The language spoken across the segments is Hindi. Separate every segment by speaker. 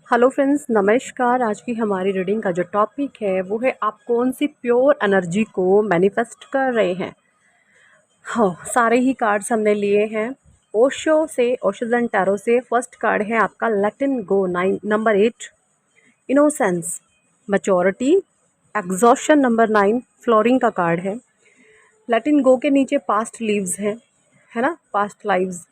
Speaker 1: हेलो फ्रेंड्स, नमस्कार। आज की हमारी रीडिंग का जो टॉपिक है वो है आप कौन सी प्योर एनर्जी को मैनिफेस्ट कर रहे हैं। हाँ, सारे ही कार्ड्स हमने लिए हैं। ओशो टैरो से फर्स्ट कार्ड है आपका let it go, number 8 innocence, maturity, exhaustion, number 9 flowering का कार्ड है। लेटिन गो के नीचे पास्ट लीव्स है ना, पास्ट लाइव्स।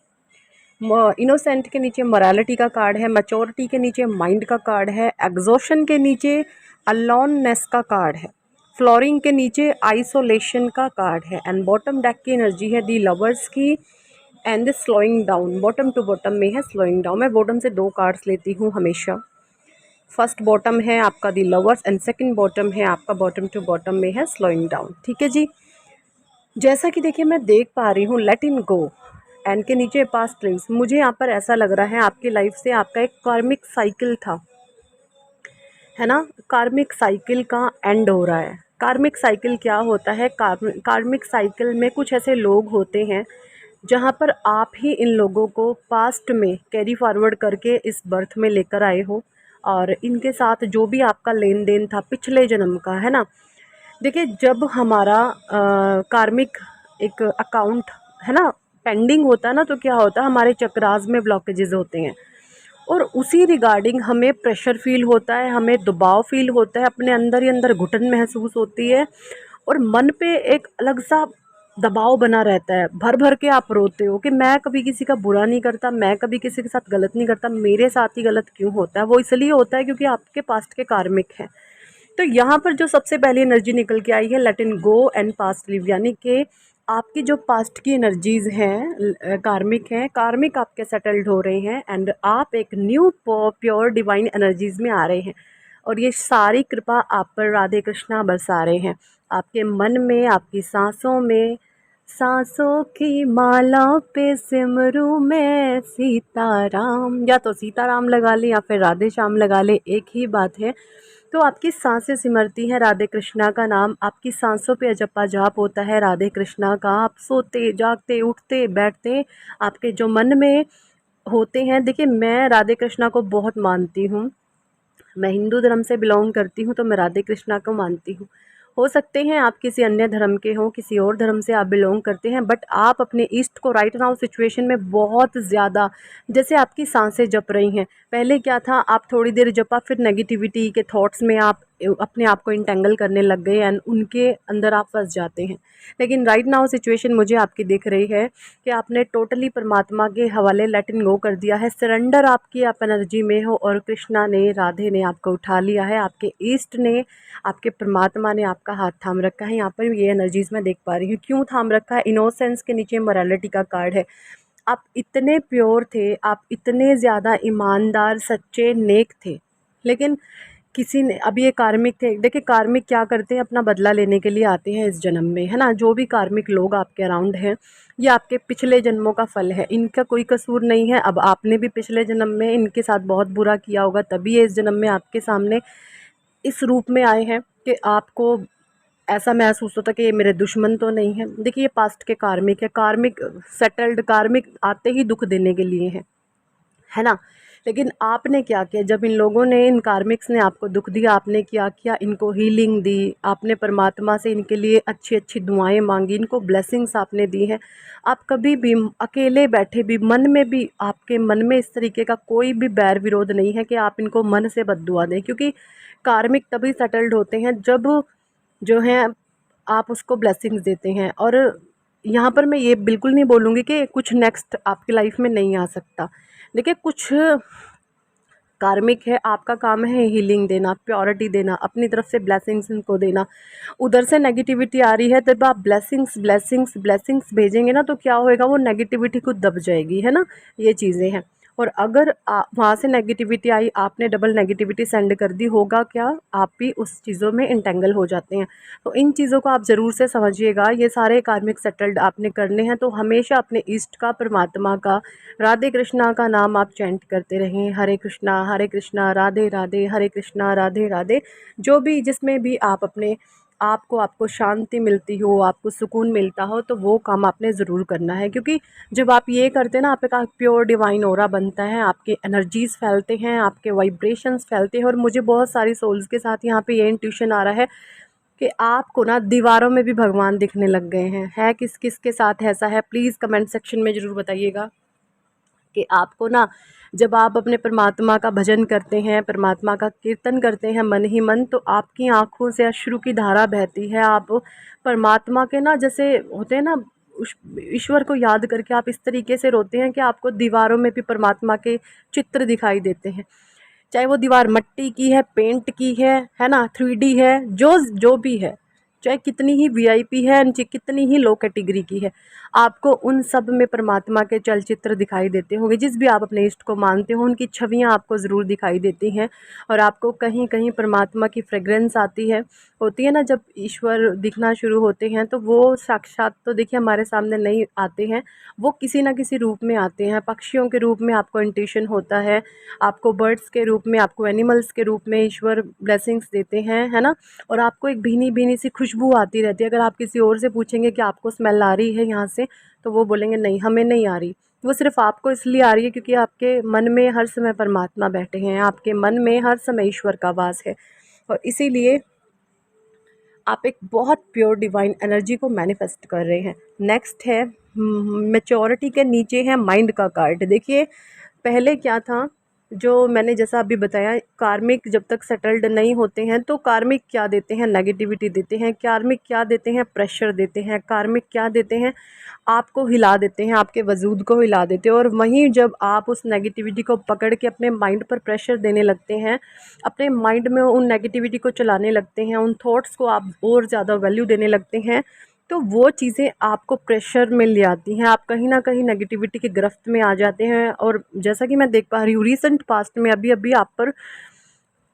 Speaker 1: इनोसेंट के नीचे मोरालिटी का कार्ड है, मैच्योरिटी के नीचे माइंड का कार्ड है, एग्जॉशन के नीचे अलोननेस का कार्ड है, फ्लोरिंग के नीचे आइसोलेशन का कार्ड है एंड बॉटम डेक की एनर्जी है दी लवर्स की and slowing down. Bottom to bottom में है स्लोइंग डाउन। मैं बॉटम से 2 कार्ड्स लेती हूँ हमेशा। फर्स्ट बॉटम है आपका दी लवर्स एंड सेकंड बॉटम है आपका बॉटम टू बॉटम में है स्लोइंग डाउन। ठीक है जी। जैसा कि देखिए मैं देख पा रही हूँ लेट इन गो एंड के नीचे पास्ट लिव्स। मुझे यहाँ पर ऐसा लग रहा है आपकी लाइफ से आपका एक कार्मिक साइकिल था, है ना। कार्मिक साइकिल का एंड हो रहा है। कार्मिक साइकिल क्या होता है? कार्मिक साइकिल में कुछ ऐसे लोग होते हैं जहाँ पर आप ही इन लोगों को पास्ट में कैरी फॉरवर्ड करके इस बर्थ में लेकर आए हो और इनके साथ जो भी आपका लेन देन था पिछले जन्म का, है ना। देखिए जब हमारा कार्मिक एक अकाउंट, है ना, पेंडिंग होता है ना, तो क्या होता है हमारे चक्रास में ब्लॉकेजेस होते हैं और उसी रिगार्डिंग हमें प्रेशर फील होता है, हमें दबाव फील होता है, अपने अंदर ही अंदर घुटन महसूस होती है और मन पे एक अलग सा दबाव बना रहता है। भर भर के आप रोते हो कि मैं कभी किसी का बुरा नहीं करता, मैं कभी किसी के साथ गलत नहीं करता, मेरे साथ ही गलत क्यों होता है। वो इसलिए होता है क्योंकि आपके पास्ट के कार्मिक हैं। तो यहाँ पर जो सबसे पहली एनर्जी निकल के आई है letting go and past live, यानी कि आपकी जो पास्ट की एनर्जीज हैं, कार्मिक हैं, कार्मिक आपके सेटल्ड हो रहे हैं एंड आप एक न्यू प्योर डिवाइन एनर्जीज में आ रहे हैं और ये सारी कृपा आप पर राधे कृष्णा बरसा रहे हैं। आपके मन में, आपकी सांसों में, सांसों की माला पे सिमरू में सीताराम, या तो सीताराम लगा ले या फिर राधे श्याम लगा ले, एक ही बात है। तो आपकी सांसें सिमरती हैं राधे कृष्णा का नाम, आपकी सांसों पे जपा जाप होता है राधे कृष्णा का। आप सोते जागते उठते बैठते आपके जो मन में होते हैं। देखिए मैं राधे कृष्णा को बहुत मानती हूँ, मैं हिंदू धर्म से बिलोंग करती हूँ तो मैं राधे कृष्णा को मानती हूँ। हो सकते हैं आप किसी अन्य धर्म के हों, किसी और धर्म से आप बिलोंग करते हैं, बट आप अपने ईस्ट को राइट नाउ सिचुएशन में बहुत ज़्यादा, जैसे आपकी सांसें जप रही हैं। पहले क्या था, आप थोड़ी देर जपा फिर नेगेटिविटी के थॉट्स में आप अपने आप को इंटेंगल करने लग गए एंड उनके अंदर आप फंस जाते हैं। लेकिन राइट नाउ सिचुएशन मुझे आपकी दिख रही है कि आपने टोटली परमात्मा के हवाले लेट इन गो कर दिया है। सरेंडर आपकी आप एनर्जी में हो और कृष्णा ने, राधे ने आपको उठा लिया है, आपके ईस्ट ने, आपके परमात्मा ने आपका हाथ थाम रखा है। यहाँ पर ये एनर्जीज मैं देख पा रही हूँ। क्यों थाम रखा है? इनोसेंस के नीचे मोरालिटी का कार्ड है। आप इतने प्योर थे, आप इतने ज़्यादा ईमानदार, सच्चे, नेक थे, लेकिन किसी ने, अब ये कार्मिक थे। देखिए कार्मिक क्या करते हैं, अपना बदला लेने के लिए आते हैं इस जन्म में, है ना। जो भी कार्मिक लोग आपके अराउंड हैं ये आपके पिछले जन्मों का फल है, इनका कोई कसूर नहीं है। अब आपने भी पिछले जन्म में इनके साथ बहुत बुरा किया होगा, तभी ये इस जन्म में आपके सामने इस रूप में आए हैं कि आपको ऐसा महसूस होता कि ये मेरे दुश्मन तो नहीं है। देखिए ये पास्ट के कार्मिक है, कार्मिक सेटल्ड कार्मिक आते ही दुख देने के लिए है ना। लेकिन आपने क्या किया? जब इन लोगों ने, इन कार्मिक्स ने आपको दुख दिया, आपने क्या किया? इनको हीलिंग दी, आपने परमात्मा से इनके लिए अच्छी अच्छी दुआएं मांगी, इनको ब्लेसिंग्स आपने दी हैं। आप कभी भी अकेले बैठे भी मन में भी, आपके मन में इस तरीके का कोई भी बैर विरोध नहीं है कि आप इनको मन से बद्दुआ दें, क्योंकि कार्मिक तभी सेटल्ड होते हैं जब जो है आप उसको ब्लेसिंग्स देते हैं। और यहाँ पर मैं ये बिल्कुल नहीं बोलूँगी कि कुछ नेक्स्ट आपकी लाइफ में नहीं आ सकता। देखिए कुछ कार्मिक है, आपका काम है हीलिंग देना, प्योरिटी देना, अपनी तरफ से ब्लेसिंग्स इनको देना। उधर से नेगेटिविटी आ रही है, तब आप ब्लेसिंग्स ब्लेसिंग्स ब्लेसिंग्स भेजेंगे ना, तो क्या होएगा, वो नेगेटिविटी खुद दब जाएगी, है ना। ये चीज़ें हैं। और अगर वहाँ से नेगेटिविटी आई, आपने डबल नेगेटिविटी सेंड कर दी, होगा क्या, आप भी उस चीज़ों में इंटेंगल हो जाते हैं। तो इन चीज़ों को आप ज़रूर से समझिएगा। ये सारे कार्मिक सेटल्ड आपने करने हैं, तो हमेशा अपने ईस्ट का, परमात्मा का, राधे कृष्णा का नाम आप चैंट करते रहें। हरे कृष्णा राधे राधे, हरे कृष्णा राधे राधे। जो भी, जिसमें भी आप अपने आपको शांति मिलती हो, आपको सुकून मिलता हो, तो वो काम आपने ज़रूर करना है। क्योंकि जब आप ये करते हैं ना, आपका प्योर डिवाइन ऑरा बनता है, आपके एनर्जीज़ फैलते हैं, आपके वाइब्रेशंस फैलते हैं। और मुझे बहुत सारी सोल्स के साथ यहाँ पे ये इंट्यूशन आ रहा है कि आपको ना दीवारों में भी भगवान दिखने लग गए हैं। है किस किस के साथ ऐसा है, प्लीज़ कमेंट सेक्शन में ज़रूर बताइएगा कि आपको ना जब आप अपने परमात्मा का भजन करते हैं, परमात्मा का कीर्तन करते हैं मन ही मन, तो आपकी आँखों से अश्रु की धारा बहती है। आप परमात्मा के ना, जैसे होते हैं ना, ईश्वर को याद करके आप इस तरीके से रोते हैं कि आपको दीवारों में भी परमात्मा के चित्र दिखाई देते हैं। चाहे वो दीवार मिट्टी की है, पेंट की है ना, 3D है, जो जो भी है, चाहे कितनी ही वीआईपी है, कितनी ही लो कैटेगरी की है, आपको उन सब में परमात्मा के चलचित्र दिखाई देते होंगे। जिस भी आप अपने इष्ट को मानते हो, उनकी छवियां आपको ज़रूर दिखाई देती हैं। और आपको कहीं कहीं परमात्मा की फ्रेग्रेंस आती है, होती है ना। जब ईश्वर दिखना शुरू होते हैं तो वो साक्षात तो देखिए हमारे सामने नहीं आते हैं, वो किसी ना किसी रूप में आते हैं। पक्षियों के रूप में आपको इंट्यूशन होता है, आपको बर्ड्स के रूप में, आपको एनिमल्स के रूप में ईश्वर ब्लेसिंग्स देते हैं, है ना। और आपको एक भीनी भीनी सी खुशबू आती रहती है। अगर आप किसी और से पूछेंगे कि आपको स्मेल आ रही है यहाँ से, तो वो बोलेंगे नहीं, हमें नहीं आ रही। वो सिर्फ आपको इसलिए आ रही है क्योंकि आपके मन में हर समय परमात्मा बैठे हैं, आपके मन में हर समय ईश्वर का वास है। और इसीलिए आप एक बहुत प्योर डिवाइन एनर्जी को मैनिफेस्ट कर रहे हैं। नेक्स्ट है मैच्योरिटी के नीचे है माइंड का कार्ड। देखिए पहले क्या था, जो मैंने जैसा अभी बताया, कार्मिक जब तक सेटल्ड नहीं होते हैं तो कार्मिक क्या देते हैं, नेगेटिविटी देते हैं। कार्मिक क्या देते हैं, प्रेशर देते हैं। कार्मिक क्या देते हैं, आपको हिला देते हैं, आपके वजूद को हिला देते हैं। और वहीं जब आप उस नेगेटिविटी को पकड़ के अपने माइंड पर प्रेशर देने लगते हैं, अपने माइंड में उन नेगेटिविटी को चलाने लगते हैं, उन थॉट्स को आप और ज़्यादा वैल्यू देने लगते हैं, तो वो चीज़ें आपको प्रेशर में ले आती हैं। आप कहीं ना कहीं नेगेटिविटी की गिरफ्त में आ जाते हैं। और जैसा कि मैं देख पा रही हूँ रिसेंट पास्ट में, अभी अभी आप पर,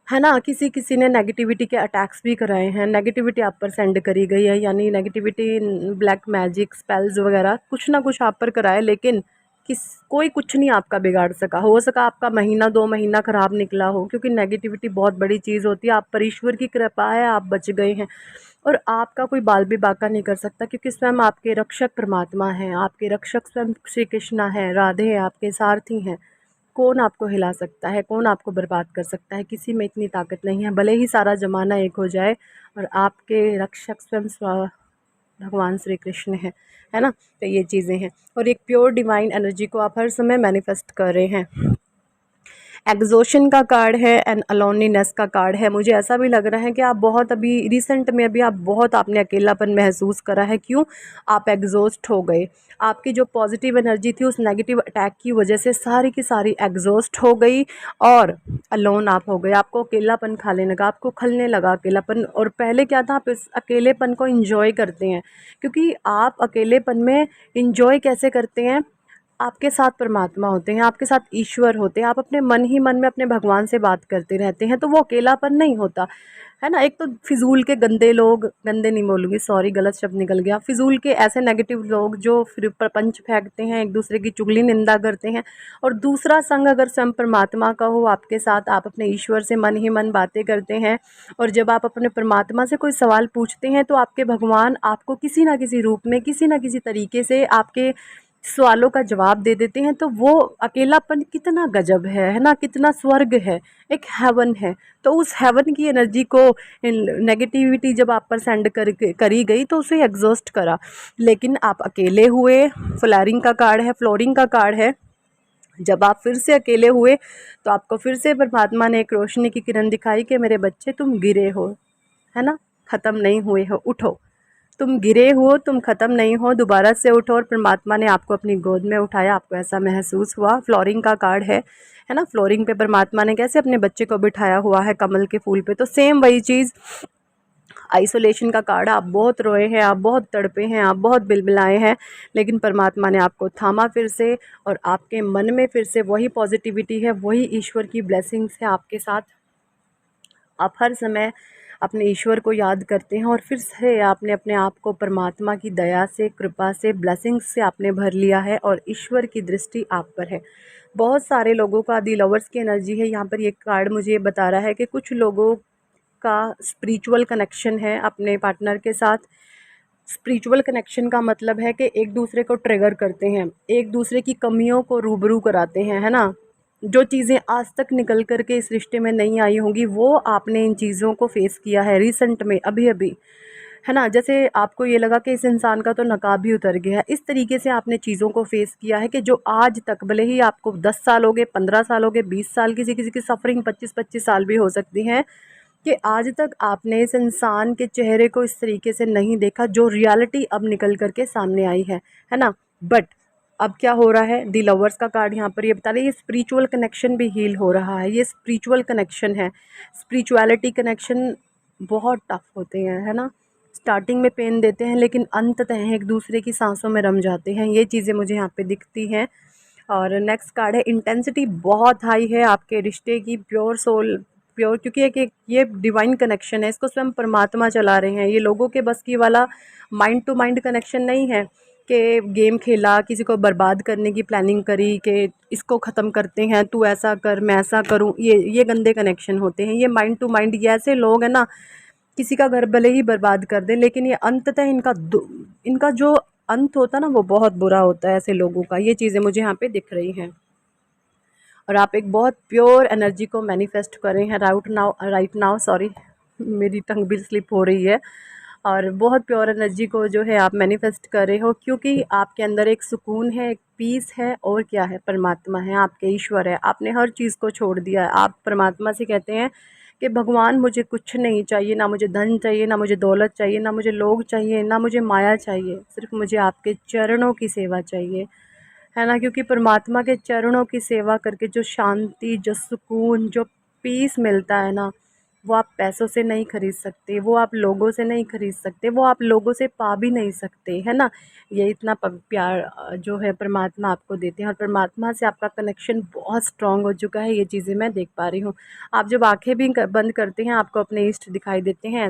Speaker 1: है ना, किसी किसी ने नेगेटिविटी के अटैक्स भी कराए हैं, नेगेटिविटी आप पर सेंड करी गई है, यानी नेगेटिविटी, ब्लैक मैजिक, स्पेल्स वगैरह कुछ ना कुछ आप पर कराए। लेकिन कोई कुछ नहीं आपका बिगाड़ सका। हो सका आपका महीना 2 महीना ख़राब निकला हो, क्योंकि नेगेटिविटी बहुत बड़ी चीज़ होती है। आप पर ईश्वर की कृपा है, आप बच गए हैं। और आपका कोई बाल भी बाका नहीं कर सकता, क्योंकि स्वयं आपके रक्षक परमात्मा हैं, आपके रक्षक स्वयं श्री कृष्णा हैं, राधे हैं, आपके सारथी हैं। कौन आपको हिला सकता है, कौन आपको बर्बाद कर सकता है, किसी में इतनी ताकत नहीं है। भले ही सारा ज़माना एक हो जाए, और आपके रक्षक स्वयं भगवान श्री कृष्ण है ना। तो ये चीज़ें हैं। और एक प्योर डिवाइन एनर्जी को आप हर समय मैनिफेस्ट कर रहे हैं। एग्जॉशन का कार्ड है एंड अलोनीनेस का कार्ड है। मुझे ऐसा भी लग रहा है कि आप बहुत अभी रिसेंट में अभी आप बहुत आपने अकेलापन महसूस करा है। क्यों, आप एग्जॉस्ट हो गए। आपकी जो पॉजिटिव एनर्जी थी उस नेगेटिव अटैक की वजह से सारी की सारी एग्जॉस्ट हो गई, और अलोन आप हो गए। आपको अकेलापन खाने लगा, आपको खलने लगा अकेलापन। और पहले क्या था, आप इस अकेलेपन को इंजॉय करते हैं, क्योंकि आप अकेलेपन में इंजॉय कैसे करते हैं, आपके साथ परमात्मा होते हैं, आपके साथ ईश्वर होते हैं, आप अपने मन ही मन में अपने भगवान से बात करते रहते हैं, तो वो अकेलापन नहीं होता है ना। एक तो फिजूल के गंदे लोग, गंदे नहीं बोलूँगी, सॉरी गलत शब्द निकल गया, फिजूल के ऐसे नेगेटिव लोग जो फिर प्रपंच फेंकते हैं, एक दूसरे की चुगली निंदा करते हैं। और दूसरा संग अगर स्वयं परमात्मा का हो आपके साथ, आप अपने ईश्वर से मन ही मन बातें करते हैं, और जब आप अपने परमात्मा से कोई सवाल पूछते हैं तो आपके भगवान आपको किसी ना किसी रूप में, किसी ना किसी तरीके से आपके सवालों का जवाब दे देते हैं। तो वो अकेलापन कितना गजब है ना, कितना स्वर्ग है, एक हेवन है। तो उस हेवन की एनर्जी को नेगेटिविटी जब आप पर सेंड करी गई तो उसे एग्जॉस्ट करा। लेकिन आप अकेले हुए, फ्लोरिंग का कार्ड है, फ्लोरिंग का कार्ड है। जब आप फिर से अकेले हुए तो आपको फिर से परमात्मा ने एक रोशनी की किरण दिखाई कि मेरे बच्चे तुम गिरे हो, है ना, ख़त्म नहीं हुए हो, उठो। तुम गिरे हो, तुम ख़त्म नहीं हो, दोबारा से उठो। और परमात्मा ने आपको अपनी गोद में उठाया, आपको ऐसा महसूस हुआ। फ्लोरिंग का कार्ड है ना। फ्लोरिंग पे परमात्मा ने कैसे अपने बच्चे को बिठाया हुआ है कमल के फूल पे, तो सेम वही चीज़। आइसोलेशन का कार्ड, आप बहुत रोए हैं, आप बहुत तड़पे हैं, आप बहुत बिलबिलाए हैं, लेकिन परमात्मा ने आपको थामा फिर से, और आपके मन में फिर से वही पॉजिटिविटी है, वही ईश्वर की ब्लेसिंग्स है आपके साथ। आप हर समय अपने ईश्वर को याद करते हैं, और फिर से आपने अपने आप को परमात्मा की दया से, कृपा से, ब्लेसिंग्स से आपने भर लिया है, और ईश्वर की दृष्टि आप पर है। बहुत सारे लोगों का दी लवर्स की एनर्जी है यहाँ पर। ये कार्ड मुझे ये बता रहा है कि कुछ लोगों आपका स्पिरिचुअल कनेक्शन है अपने पार्टनर के साथ। स्पिरिचुअल कनेक्शन का मतलब है कि एक दूसरे को ट्रिगर करते हैं, एक दूसरे की कमियों को रूबरू कराते हैं, है ना। जो चीज़ें आज तक निकल कर के इस रिश्ते में नहीं आई होंगी, वो आपने इन चीज़ों को फेस किया है रिसेंट में, अभी अभी, है ना। जैसे आपको ये लगा कि इस इंसान का तो नकाब ही उतर गया है, इस तरीके से आपने चीज़ों को फेस किया है कि जो आज तक, भले ही आपको 10 साल हो गए, 15 साल हो गए, 20 साल, किसी किसी की सफरिंग 25-25 साल भी हो सकती है, कि आज तक आपने इस इंसान के चेहरे को इस तरीके से नहीं देखा जो रियलिटी अब निकल कर के सामने आई है ना। बट अब क्या हो रहा है, दी लवर्स का कार्ड यहाँ पर ये बता रही है, ये स्पिरिचुअल कनेक्शन भी हील हो रहा है, ये स्पिरिचुअल कनेक्शन है। स्पिरिचुअलिटी कनेक्शन बहुत टफ होते हैं, है ना। स्टार्टिंग में पेन देते हैं, लेकिन अंततः एक दूसरे की सांसों में रम जाते हैं, ये चीज़ें मुझे यहाँ पे दिखती हैं। और नेक्स्ट कार्ड है, इंटेंसिटी बहुत हाई है आपके रिश्ते की, प्योर सोल, प्योर, क्योंकि एक ये डिवाइन कनेक्शन है, इसको स्वयं परमात्मा चला रहे हैं। ये लोगों के बस की वाला माइंड टू माइंड कनेक्शन नहीं है कि गेम खेला, किसी को बर्बाद करने की प्लानिंग करी कि इसको ख़त्म करते हैं, तू ऐसा कर मैं ऐसा करूं, ये गंदे कनेक्शन होते हैं। ये माइंड टू माइंड, ये ऐसे लोग हैं ना, किसी का घर भले ही बर्बाद कर दें, लेकिन ये अंततः इनका जो अंत होता है ना, वो बहुत बुरा होता है ऐसे लोगों का। ये चीज़ें मुझे यहाँ पे दिख रही हैं। और आप एक बहुत प्योर एनर्जी को मैनिफेस्ट कर रहे हैं राइट नाउ, सॉरी मेरी टंग भी स्लिप हो रही है। और बहुत प्योर एनर्जी को जो है आप मैनिफेस्ट कर रहे हो, क्योंकि आपके अंदर एक सुकून है, एक पीस है, और क्या है, परमात्मा है, आपके ईश्वर है। आपने हर चीज़ को छोड़ दिया है, आप परमात्मा से कहते हैं कि भगवान मुझे कुछ नहीं चाहिए, ना मुझे धन चाहिए, ना मुझे दौलत चाहिए, ना मुझे लोग चाहिए, ना मुझे माया चाहिए, सिर्फ मुझे आपके चरणों की सेवा चाहिए, है ना। क्योंकि परमात्मा के चरणों की सेवा करके जो शांति, जो सुकून, जो पीस मिलता है ना, वो आप पैसों से नहीं खरीद सकते, वो आप लोगों से नहीं खरीद सकते, वो आप लोगों से पा भी नहीं सकते, है ना। ये इतना प्यार जो है परमात्मा आपको देते हैं, और परमात्मा से आपका कनेक्शन बहुत स्ट्रांग हो चुका है, ये चीज़ें मैं देख पा रही हूँ। आप जब आंखें भी बंद करते हैं, आपको अपने इष्ट दिखाई देते हैं।